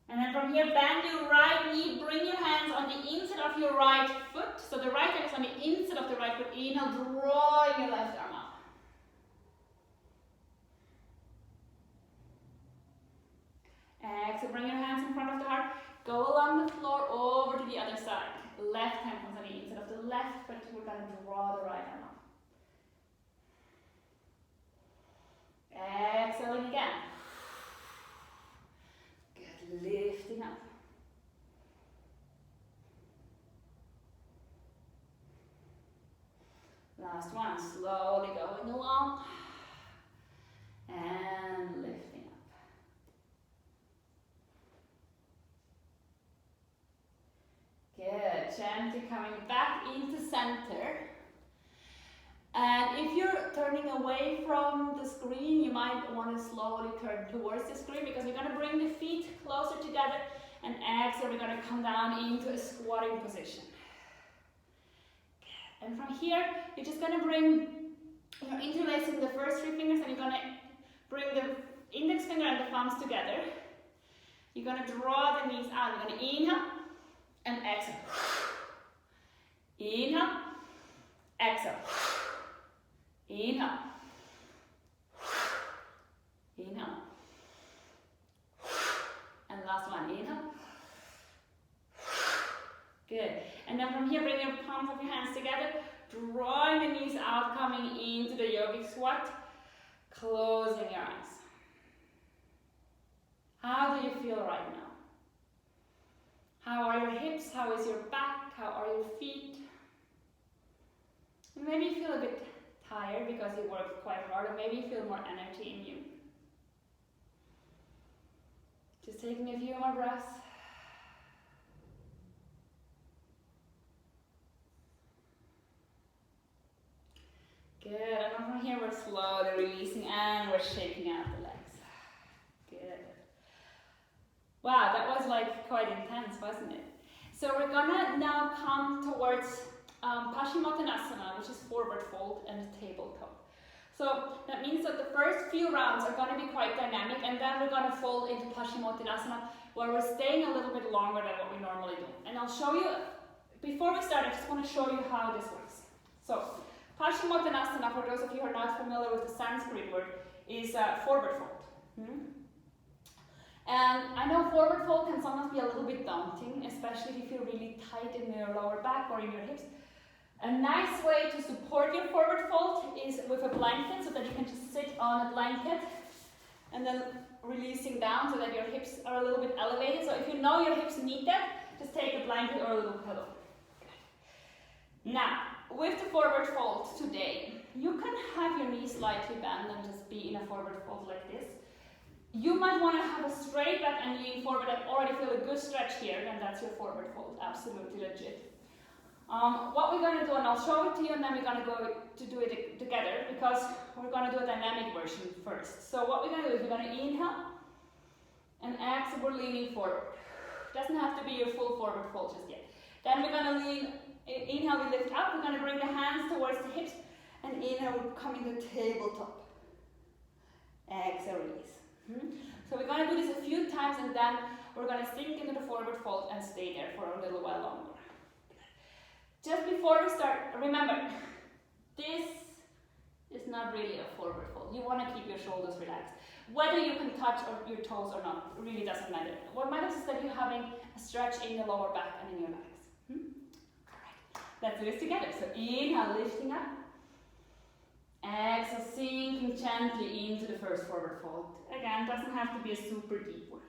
And then from here, bend your right knee, bring your hands on the inside of your right foot. So the right leg is on the inside of the right foot. Inhale, drawing your left arm up. Exhale, bring your hands in front of the heart. Go along the floor over to the other side. Left hand comes on the inside of the left foot. We're going to draw the right arm up. Exhaling again. Good, lifting up. Last one, slowly going along. And lifting up. Good, gently coming back into center. And if you're turning away from the screen, you might want to slowly turn towards the screen because we're going to bring the feet closer together and exhale, we're going to come down into a squatting position. And from here, you're just going to bring, you're interlacing the first three fingers and you're going to bring the index finger and the thumbs together. You're going to draw the knees out. You're going to inhale and exhale. Inhale, exhale. Inhale. Inhale. And last one, inhale. Good. And then from here, bring your palms of your hands together, drawing the knees out, coming into the yogic squat, closing your eyes. How do you feel right now? How are your hips? How is your back? How are your feet? And maybe you feel a bit tired because you worked quite hard, or maybe you feel more energy in you. Just taking a few more breaths. Good, and then from here we're slowly releasing and we're shaking out the legs. Good. Wow, that was like quite intense, wasn't it? So we're gonna now come towards Paschimottanasana, which is forward fold and tabletop. So that means that the first few rounds are going to be quite dynamic, and then we're going to fold into Paschimottanasana, where we're staying a little bit longer than what we normally do. And I'll show you, before we start, I just want to show you how this works. So Paschimottanasana, for those of you who are not familiar with the Sanskrit word, is forward fold. And I know forward fold can sometimes be a little bit daunting, especially if you feel really tight in your lower back or in your hips. A nice way to support your forward fold is with a blanket, so that you can just sit on a blanket and then releasing down so that your hips are a little bit elevated. So if you know your hips need that, just take a blanket or a little pillow. Now, with the forward fold today, you can have your knees slightly bent and just be in a forward fold like this. You might want to have a straight back and lean forward and already feel a good stretch here, then that's your forward fold, absolutely legit. What we're going to do, and I'll show it to you, and then we're going to go to do it together, because we're going to do a dynamic version first. So what we're going to do is we're going to inhale, and exhale, we're leaning forward. Doesn't have to be your full forward fold just yet. Then we're going to lean, inhale, we lift up, we're going to bring the hands towards the hips, and inhale, we're coming to tabletop. Exhale, release. So we're going to do this a few times, and then we're going to sink into the forward fold and stay there for a little while longer. Just before we start, remember, this is not really a forward fold. You want to keep your shoulders relaxed. Whether you can touch your toes or not, it really doesn't matter. What matters is that you're having a stretch in the lower back and in your legs. Alright, let's do this together. So inhale, lifting up. Exhale, sinking gently into the first forward fold. Again, doesn't have to be a super deep one.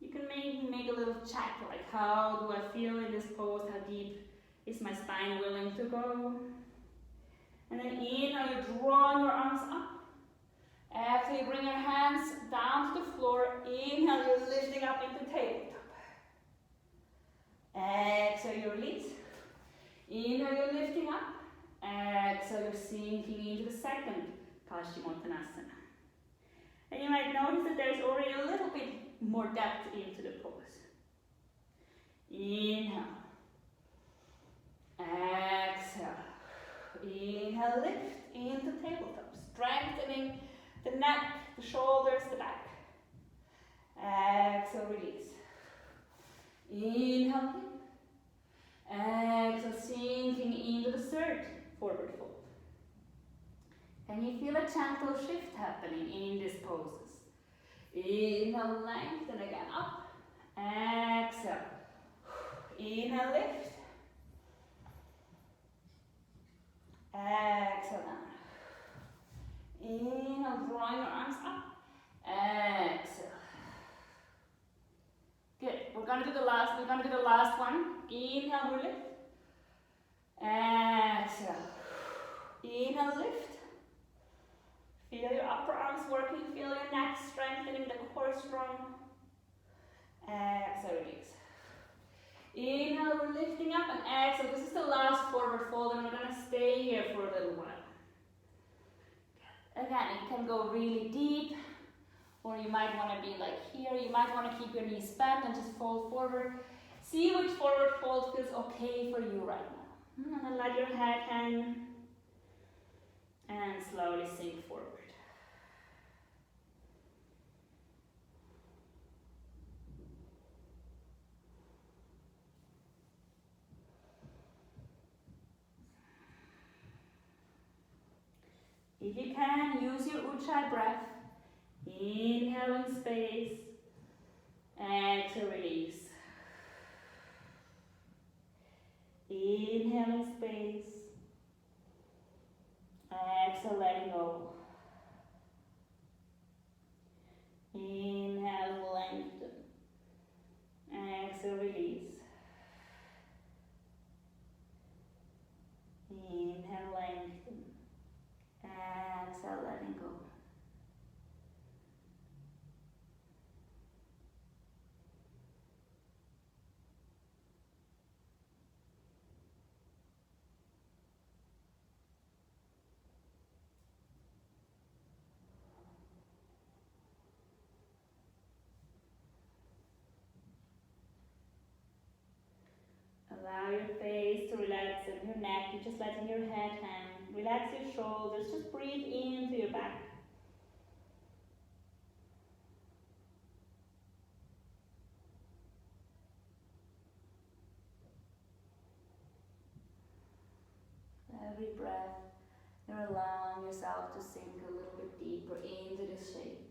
You can maybe make a little check, like how do I feel in this pose, how deep is my spine willing to go? And then inhale, you're drawing your arms up. Exhale, you bring your hands down to the floor. Inhale, you're lifting up into tabletop. Exhale, you release. Inhale, you're lifting up. Exhale, you're sinking into the second Paschimottanasana. And you might notice that there's already a little bit more depth into the pose. Inhale. Exhale. Inhale, lift into tabletop, strengthening the neck, the shoulders, the back. Exhale, release. Inhale. Exhale, sinking into the third forward fold. Can you feel a gentle shift happening in these poses? Inhale, lengthen again, up. Exhale. Inhale, lift. Exhale down. Inhale, drawing your arms up. Exhale. Good. We're gonna do the last one. Inhale, we lift. Exhale. Inhale, lift. Feel your upper arms working, feel your neck strengthening, the core strong. Exhale, release. Inhale, we're lifting up, and exhale. This is the last forward fold, and we're gonna stay here for a little while. Again, it can go really deep, or you might want to be like here. You might want to keep your knees bent and just fold forward. See which forward fold feels okay for you right now. And then let your head hang and slowly sink forward. If you can, use your Ujjayi breath. Inhale in space. Exhale, release. Inhale in space. Exhale, letting go. Inhale, lengthen. Exhale, release. Inhale, lengthen. Exhale, letting go. Allow your face to relax and your neck. You're just letting your head hang. Relax your shoulders. Just breathe into your back. Every breath, you're allowing yourself to sink a little bit deeper into this shape.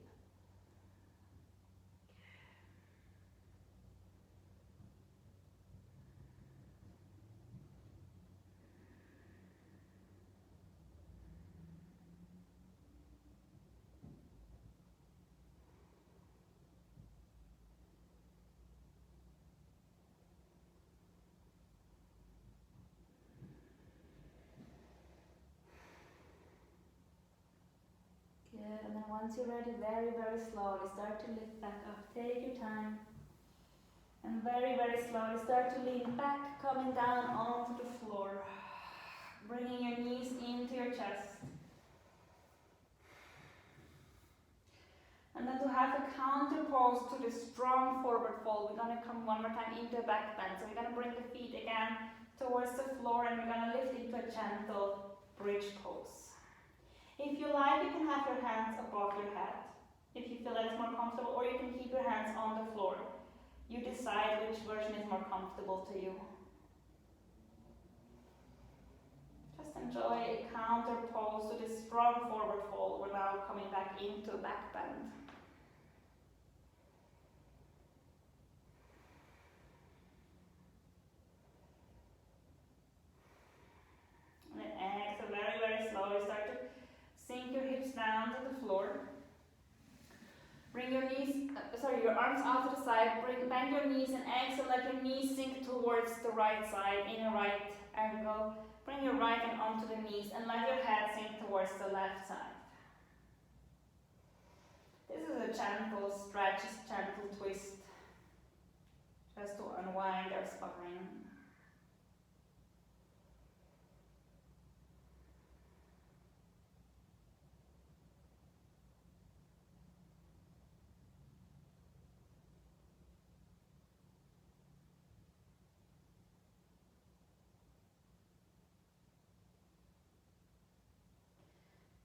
Good, and then once you're ready, very, very slowly start to lift back up. Take your time. And very, very slowly start to lean back, coming down onto the floor. Bringing your knees into your chest. And then to have a counter pose to the strong forward fold, we're going to come one more time into a back bend. So we're going to bring the feet again towards the floor, and we're going to lift into a gentle bridge pose. If you like, you can have your hands above your head, if you feel that it's more comfortable, or you can keep your hands on the floor. You decide which version is more comfortable to you. Just enjoy a counter pose to this strong forward fold. We're now coming back into a back bend. And then exhale, very, very slowly start to sink your hips down to the floor. Bring your knees, your arms out to the side. Bend your knees and exhale, let your knees sink towards the right side in a right angle. Bring your right hand onto the knees and let your head sink towards the left side. This is a gentle stretch, a gentle twist, just to unwind our spine.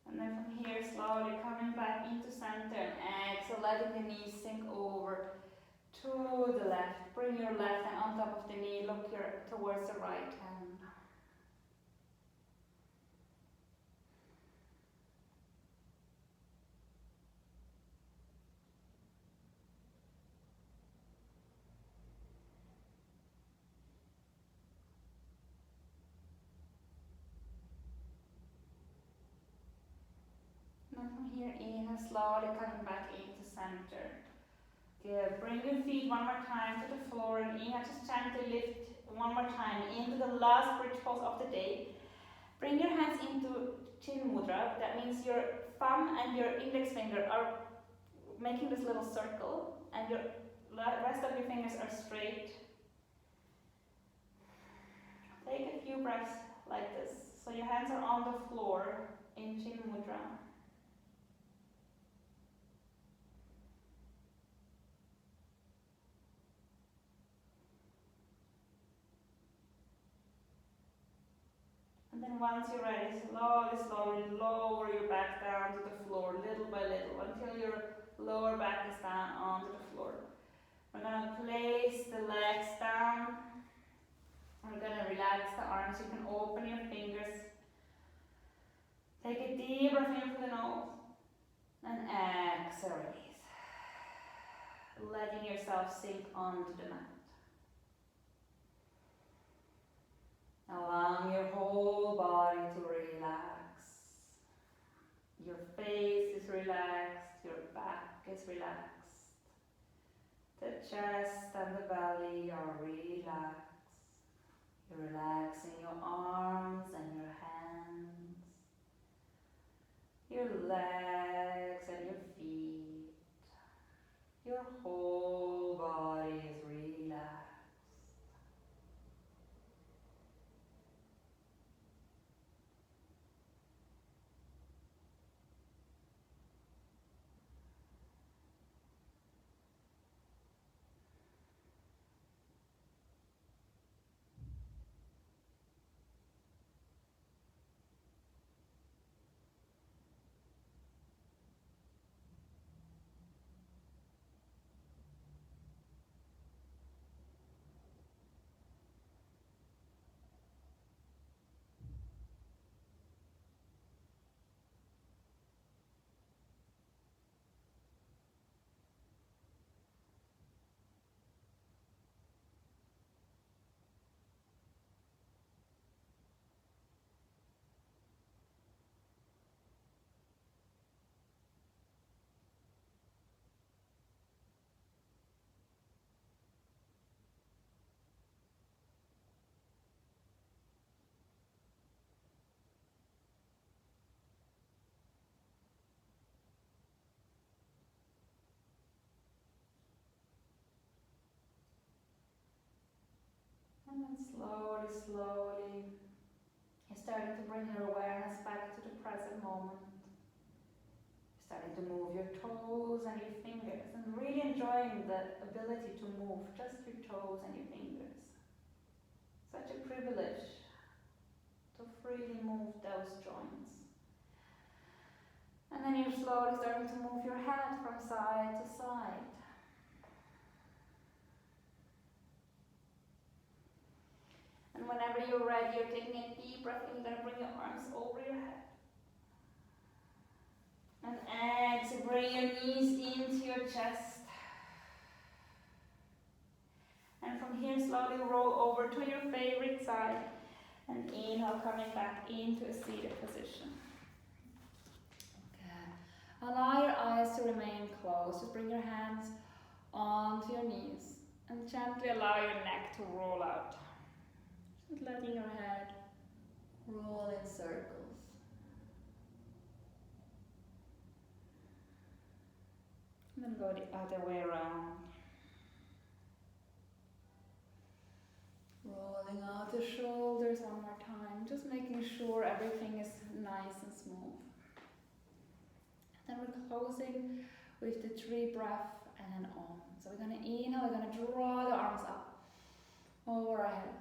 And then from here, slowly coming back into center and exhale, letting the knees sink over to the left. Bring your left hand on top of the knee, look towards the right hand. And from here, inhale, slowly coming back into center. Good. Bring your feet one more time to the floor and inhale, just gently lift one more time into the last bridge pose of the day. Bring your hands into Chin Mudra. That means your thumb and your index finger are making this little circle and your rest of your fingers are straight. Take a few breaths like this. So your hands are on the floor in Chin Mudra. And then once you're ready, slowly lower your back down to the floor little by little until your lower back is down onto the floor. We're going to place the legs down. We're going to relax the arms. You can open your fingers. Take a deep breath in through the nose and exhale, release. Letting yourself sink onto the mat. Allowing your whole body to relax. Your face is relaxed, your back is relaxed. The chest and the belly are relaxed. You're relaxing your arms and your hands, your legs and your feet. Your whole body is relaxed. And then slowly, you're starting to bring your awareness back to the present moment. You're starting to move your toes and your fingers and really enjoying the ability to move just your toes and your fingers. Such a privilege to freely move those joints. And then you're slowly starting to move your head from side to side. And whenever you're ready, you're taking a deep breath in, you're going to bring your arms over your head. And exhale, bring your knees into your chest. And from here, slowly roll over to your favorite side. And inhale, coming back into a seated position. Okay. Allow your eyes to remain closed. Just bring your hands onto your knees. And gently allow your neck to roll out. Just letting your head Roll in circles. And then go the other way around. Rolling out the shoulders one more time, just making sure everything is nice and smooth. Then we're closing with the 3 breath and then Om. So we're going to inhale, we're going to draw the arms up over our head.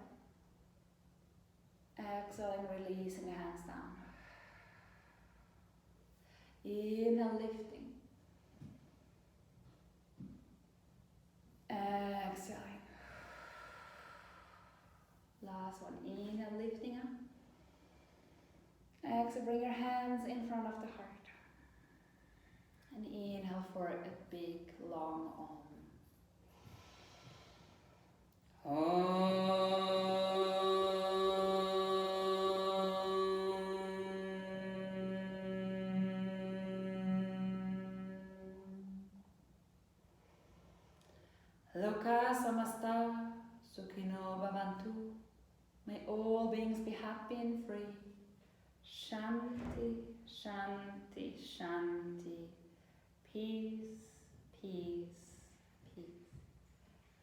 Exhaling, releasing the hands down. Inhale, lifting. Exhaling. Last one, inhale, lifting up. Exhale, bring your hands in front of the heart. And inhale for a big, long Om. Loka samasta sukhino bhavantu. May all beings be happy and free. Shanti, shanti, shanti. Peace, peace, peace.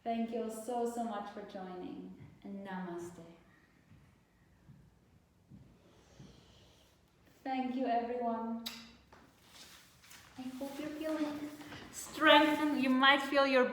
Thank you all so much for joining, and namaste. Thank you, everyone. I hope you're feeling strengthened. You might feel your